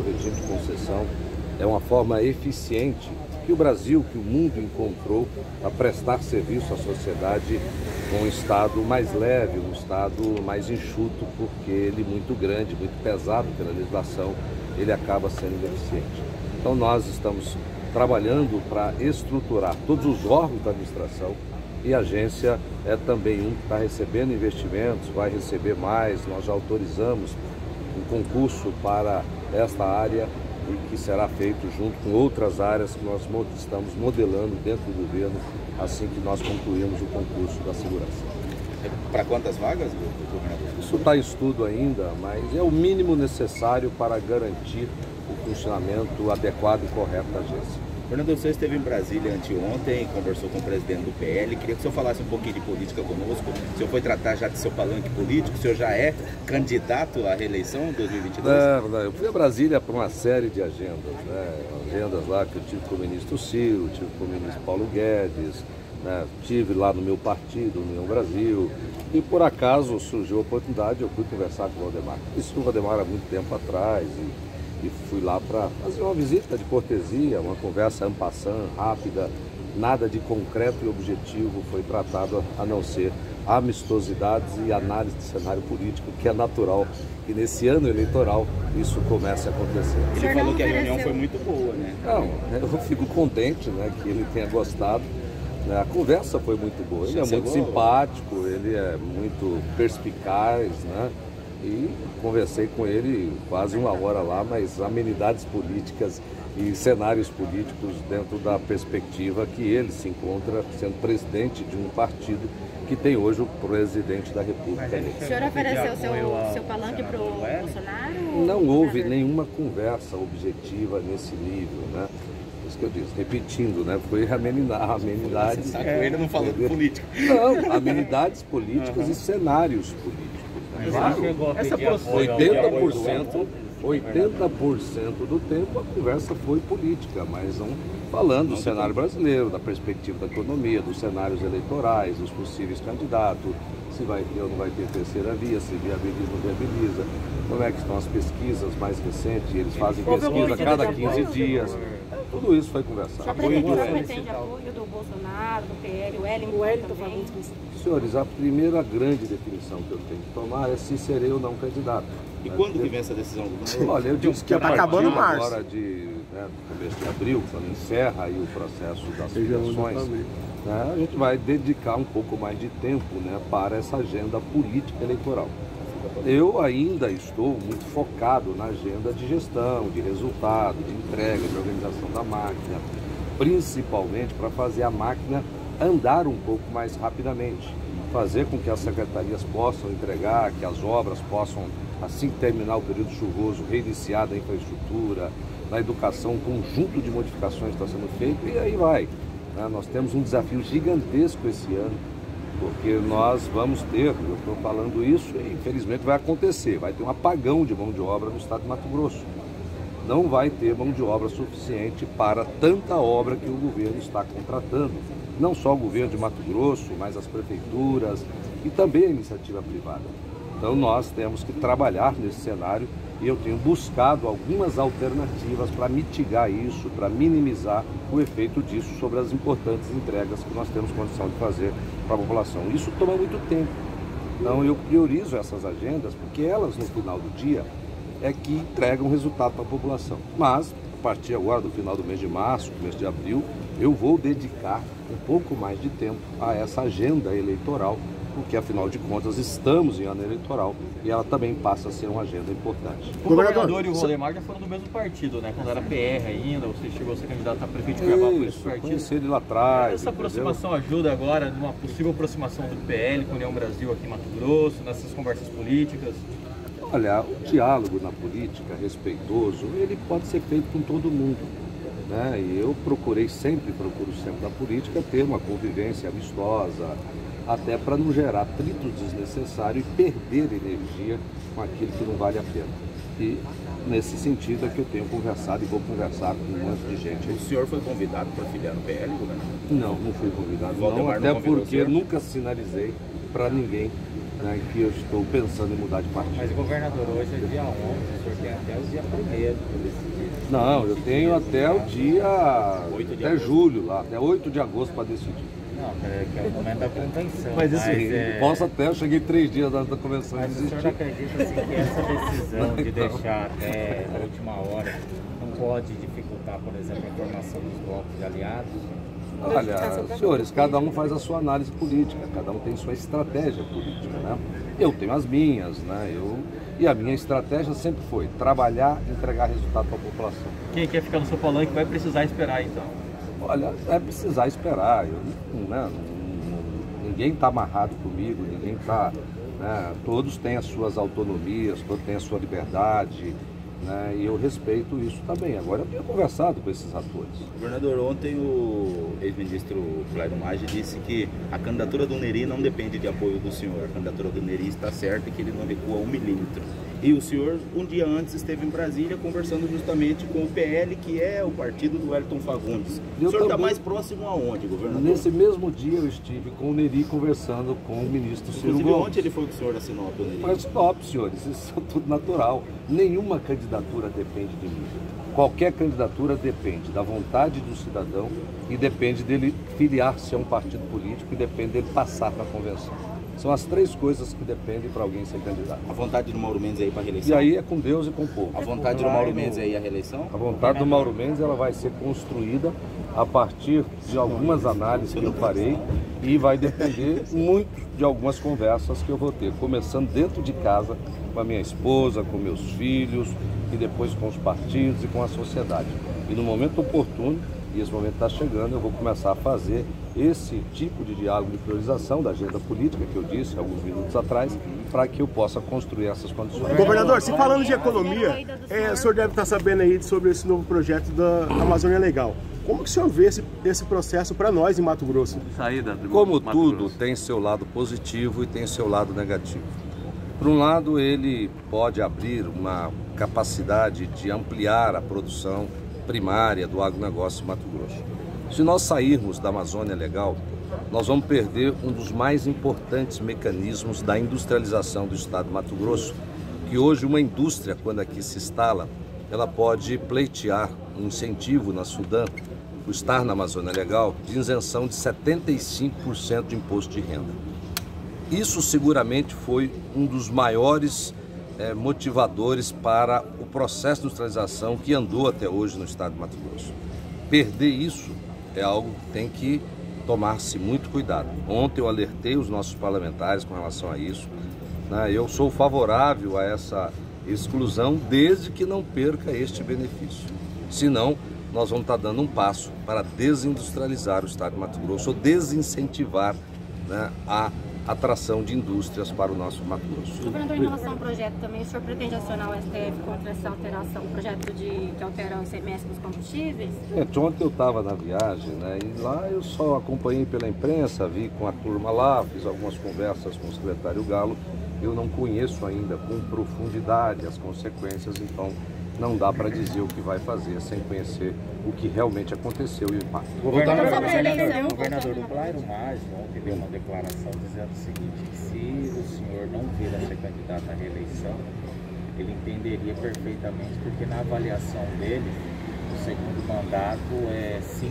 do regime de concessão é uma forma eficiente que o Brasil, que o mundo encontrou para prestar serviço à sociedade com um Estado mais leve, um Estado mais enxuto, porque ele muito grande, muito pesado pela legislação, ele acaba sendo ineficiente. Então nós estamos trabalhando para estruturar todos os órgãos da administração e a agência é também um que está recebendo investimentos, vai receber mais, nós já autorizamos um concurso para esta área e que será feito junto com outras áreas que nós estamos modelando dentro do governo assim que nós concluirmos o concurso da segurança. Para quantas vagas, governador? Isso está em estudo ainda, mas é o mínimo necessário para garantir o funcionamento adequado e correto da agência. Fernando, o senhor esteve em Brasília anteontem, conversou com o presidente do PL. Queria que o senhor falasse um pouquinho de política conosco. O senhor foi tratar já de seu palanque político? O senhor já é candidato à reeleição em 2022? Não, eu fui a Brasília para uma série de agendas, né? Agendas lá que eu tive com o ministro Ciro, tive com o ministro Paulo Guedes, né? Tive lá no meu partido, União Brasil, e por acaso surgiu a oportunidade, eu fui conversar com o Valdemar. Isso o Valdemar há muito tempo atrás e fui lá para fazer uma visita de cortesia, uma conversa en passant, rápida, nada de concreto e objetivo foi tratado a não ser amistosidades e análise de cenário político, que é natural que nesse ano eleitoral isso comece a acontecer. Ele falou que a reunião foi muito boa, né? Não, eu fico contente, né, que ele tenha gostado. A conversa foi muito boa, ele é muito simpático, ele é muito perspicaz, né? E conversei com ele quase uma hora lá, mas amenidades políticas e cenários políticos dentro da perspectiva que ele se encontra sendo presidente de um partido que tem hoje o presidente da República. O senhor ofereceu seu palanque para o Bolsonaro? Não houve nenhuma conversa objetiva nesse nível, né? Isso que eu disse, repetindo, né? Foi amenidades. Ele não falou de política. Não, amenidades políticas e cenários políticos. Claro, 80% do tempo a conversa foi política, mas não falando do cenário brasileiro, da perspectiva da economia, dos cenários eleitorais, dos possíveis candidatos, se vai ter ou não vai ter terceira via, se viabiliza ou não viabiliza, como é que estão as pesquisas mais recentes, eles fazem pesquisa a cada 15 dias. Tudo isso foi conversado. A prefeitura pretende apoio do Bolsonaro, do PL, o Wellington também. Senhores, a primeira grande definição que eu tenho que tomar é se serei ou não candidato. E quando que vem essa decisão? Olha, eu disse que a partir agora do começo de abril, quando encerra aí o processo das filiações, né, a gente vai dedicar um pouco mais de tempo, né, para essa agenda política eleitoral. Eu ainda estou muito focado na agenda de gestão, de resultado, de entrega, de organização da máquina, principalmente para fazer a máquina andar um pouco mais rapidamente, fazer com que as secretarias possam entregar, que as obras possam, assim que terminar o período chuvoso, reiniciar a infraestrutura, na educação, um conjunto de modificações está sendo feito e aí vai. Né? Nós temos um desafio gigantesco esse ano, porque nós vamos ter, eu estou falando isso e infelizmente vai acontecer, vai ter um apagão de mão de obra no estado de Mato Grosso. Não vai ter mão de obra suficiente para tanta obra que o governo está contratando. Não só o governo de Mato Grosso, mas as prefeituras e também a iniciativa privada. Então nós temos que trabalhar nesse cenário e eu tenho buscado algumas alternativas para mitigar isso, para minimizar o efeito disso sobre as importantes entregas que nós temos condição de fazer para a população. Isso toma muito tempo. Então eu priorizo essas agendas porque elas no final do dia é que entregam resultado para a população. Mas a partir agora do final do mês de março, começo de abril, eu vou dedicar um pouco mais de tempo a essa agenda eleitoral, porque afinal de contas estamos em ano eleitoral e ela também passa a ser uma agenda importante. O governador e o Valdemar já foram do mesmo partido, né? Quando era PR ainda, você chegou a ser candidato a prefeito de Cuiabá por esse partido. Conheci ele lá atrás. Essa aproximação ajuda agora, numa possível aproximação do PL com a União Brasil aqui em Mato Grosso, nessas conversas políticas? Olha, o diálogo na política, respeitoso, ele pode ser feito com todo mundo. Né? E eu procuro sempre na política ter uma convivência amistosa, até para não gerar atrito desnecessário e perder energia com aquilo que não vale a pena. E nesse sentido é que eu tenho conversado e vou conversar com um monte de gente. O senhor foi convidado para filiar no PL, governador? Não, não fui convidado, não, até porque nunca sinalizei para ninguém né, que eu estou pensando em mudar de partido. Mas, governador, hoje é dia 11, o senhor tem até o dia 1º para decidir. Não, eu tenho até o dia... até julho lá, até 8 de agosto para decidir. Não, que é o momento da convenção. Mas isso posso até, eu cheguei 3 dias antes da convenção. Mas o senhor acredita assim, que essa decisão de deixar até a última hora não pode dificultar, por exemplo, a formação dos blocos de aliados? Olha, senhores, cada um faz a sua análise política, cada um tem sua estratégia política, né? Eu tenho as minhas, né? E a minha estratégia sempre foi trabalhar e entregar resultado para a população. Quem quer ficar no seu palanque vai precisar esperar, então? Olha, é precisar esperar. Ninguém está amarrado comigo, ninguém está... Né? Todos têm as suas autonomias, todos têm a sua liberdade, né? E eu respeito isso também. Agora eu tenho conversado com esses atores. Governador, ontem o ex-ministro Clairo Maggi disse que a candidatura do Nery não depende de apoio do senhor. A candidatura do Nery está certa e que ele não recua 1 milímetro. E o senhor, um dia antes, esteve em Brasília conversando justamente com o PL, que é o partido do Wellington Fagundes. O senhor está mais próximo aonde, governador? Nesse mesmo dia eu estive com o Nery conversando com o ministro Ciro Gomes. Inclusive, ontem ele foi que o senhor assinou o Nery? Mas stop, senhores, isso é tudo natural. Nenhuma candidatura depende de mim. Qualquer candidatura depende da vontade do cidadão e depende dele filiar-se a um partido político e depende dele passar na convenção. São as 3 coisas que dependem para alguém ser candidato. A vontade do Mauro Mendes aí para a reeleição? E aí é com Deus e com o povo. A vontade do Mauro Mendes aí a reeleição? A vontade do Mauro Mendes ela vai ser construída a partir de algumas análises que eu farei e vai depender muito de algumas conversas que eu vou ter, começando dentro de casa com a minha esposa, com meus filhos e depois com os partidos e com a sociedade. E no momento oportuno, e esse momento está chegando, eu vou começar a fazer esse tipo de diálogo de priorização da agenda política que eu disse alguns minutos atrás, para que eu possa construir essas condições. Governador, se falando de economia, o senhor deve estar sabendo aí sobre esse novo projeto da Amazônia Legal. Como que o senhor vê esse processo para nós em Mato Grosso? Como tudo, tem seu lado positivo e tem seu lado negativo. Por um lado, ele pode abrir uma capacidade de ampliar a produção primária do agronegócio em Mato Grosso. Se nós sairmos da Amazônia Legal, nós vamos perder um dos mais importantes mecanismos da industrialização do estado de Mato Grosso, que hoje uma indústria, quando aqui se instala, ela pode pleitear um incentivo na Sudã, por estar na Amazônia Legal, de isenção de 75% de imposto de renda. Isso seguramente foi um dos maiores motivadores para o processo de industrialização que andou até hoje no estado de Mato Grosso. Perder isso é algo que tem que tomar-se muito cuidado. Ontem eu alertei os nossos parlamentares com relação a isso, né? Eu sou favorável a essa exclusão desde que não perca este benefício. Senão, nós vamos estar dando um passo para desindustrializar o estado de Mato Grosso ou desincentivar, né, a atração de indústrias para o nosso Mato Grosso. Governador, em relação ao projeto também, o senhor pretende acionar o STF contra essa alteração, o projeto que altera o ICMS dos combustíveis? Ontem eu estava na viagem, né, e lá eu só acompanhei pela imprensa, vi com a turma lá, fiz algumas conversas com o secretário Galo. Eu não conheço ainda com profundidade as consequências, então não dá para dizer o que vai fazer sem conhecer o que realmente aconteceu e o impacto. Governador, o Clairo Maggi ontem deu uma declaração dizendo o seguinte, que se o senhor não vir a ser candidato à reeleição, ele entenderia perfeitamente, porque na avaliação dele, o segundo mandato é sim